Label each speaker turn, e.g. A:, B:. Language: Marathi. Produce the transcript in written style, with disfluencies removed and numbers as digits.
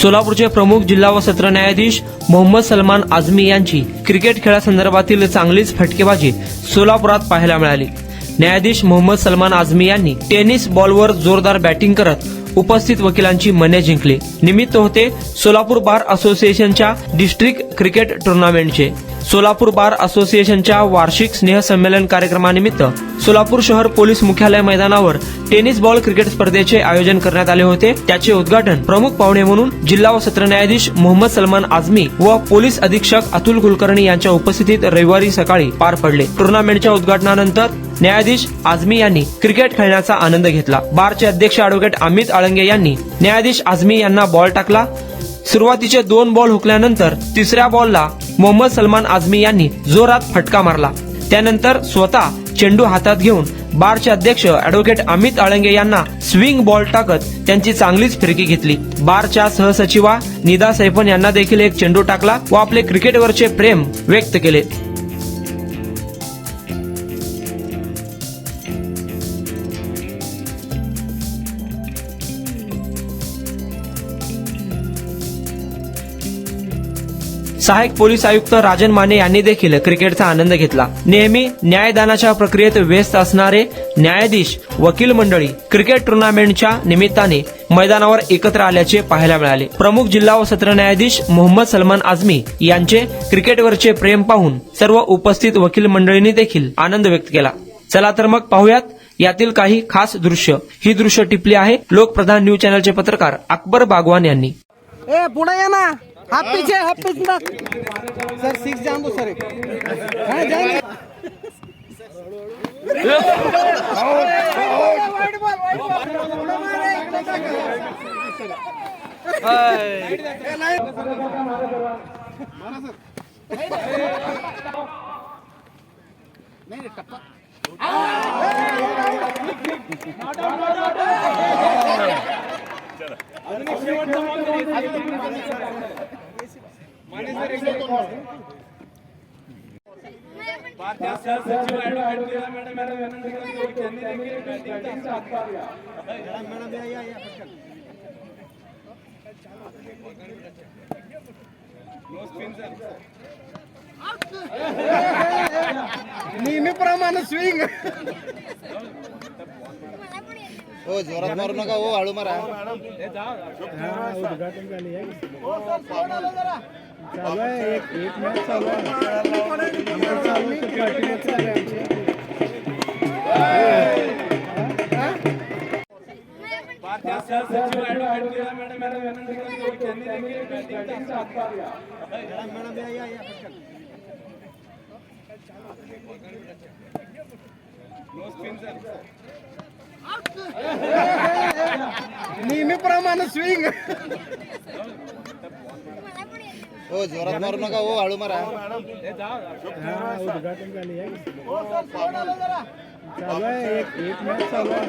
A: सोलापूरचे प्रमुख जिल्हा व सत्र न्यायाधीश मोहम्मद सलमान आझमी यांची क्रिकेट खेळासंदर्भातील चांगलीच फटकेबाजी सोलापुरात पाहायला मिळाली। न्यायाधीश मोहम्मद सलमान आझमी यांनी टेनिस बॉलवर जोरदार बॅटिंग करत उपस्थित वकिलांची मने जिंकली। निमित्त होते सोलापूर बार असोसिएशनच्या डिस्ट्रिक्ट क्रिकेट टुर्नामेंटचे। सोलापूर बार असोसिएशनच्या वार्षिक स्नेहसंमेलन कार्यक्रमानिमित्त सोलापूर शहर पोलीस मुख्यालय मैदानावर टेनिस बॉल क्रिकेट स्पर्धेचे आयोजन करण्यात आले होते। त्याचे उद्घाटन प्रमुख पाहुणे म्हणून जिल्हा व सत्र न्यायाधीश मोहम्मद सलमान आझमी व पोलीस अधीक्षक अतुल कुलकर्णी यांच्या उपस्थितीत रविवारी सकाळी पार पडले। टुर्नामेंटच्या उद्घाटनानंतर न्यायाधीश आझमी यांनी क्रिकेट खेळण्याचा आनंद घेतला। बारचे अध्यक्ष ॲडव्होकेट अमित आळंगे यांनी न्यायाधीश आझमी यांना बॉल टाकला। सुरुवातीचे 2 बॉल हुकल्यानंतर तिसऱ्या बॉलला मोहम्मद सलमान आझमी यांनी जोरात फटका मारला। त्यानंतर स्वतः चेंडू हातात घेऊन बारचे अध्यक्ष ॲडव्होकेट अमित आळंगे यांना स्विंग बॉल टाकत त्यांची चांगलीच फिरकी घेतली। बारच्या सहसचिवा निदा सैफन यांना देखील एक चेंडू टाकला व आपले क्रिकेटवरचे प्रेम व्यक्त केले। सहाय्यक पोलीस आयुक्त राजन माने यांनी देखील क्रिकेटचा आनंद घेतला। नेहमी न्यायदानाच्या प्रक्रियेत व्यस्त असणारे न्यायाधीश वकील मंडळी क्रिकेट टुर्नामेंटच्या निमित्ताने मैदानावर एकत्र आल्याचे पाहायला मिळाले। प्रमुख जिल्हा व सत्र न्यायाधीश मोहम्मद सलमान आझमी यांचे क्रिकेटवरचे प्रेम पाहून सर्व उपस्थित वकील मंडळींनी देखील आनंद व्यक्त केला। चला तर मग पाहूयात यातील काही खास दृश्य। ही दृश्य टिपली आहे लोकप्रधान न्यूज चॅनलचे पत्रकार अकबर बागवान यांनी।
B: पुढे या ना, हाफ पीछे ना सर, 6 जान दो सर। हाँ जान नहीं टप्पा नेहमीप्रमाणे स्विंग हो, जोरात मारू नका हो, हळू मारा। उद्घाटन झाले चालू आहे, एक मॅच चालू नेहमीप्रमाणे स्विंग हो, जोरात मारू नका हो, हळू मारा। उद्घाटन झाले चालू आहे, एक मॅच चालू आहे।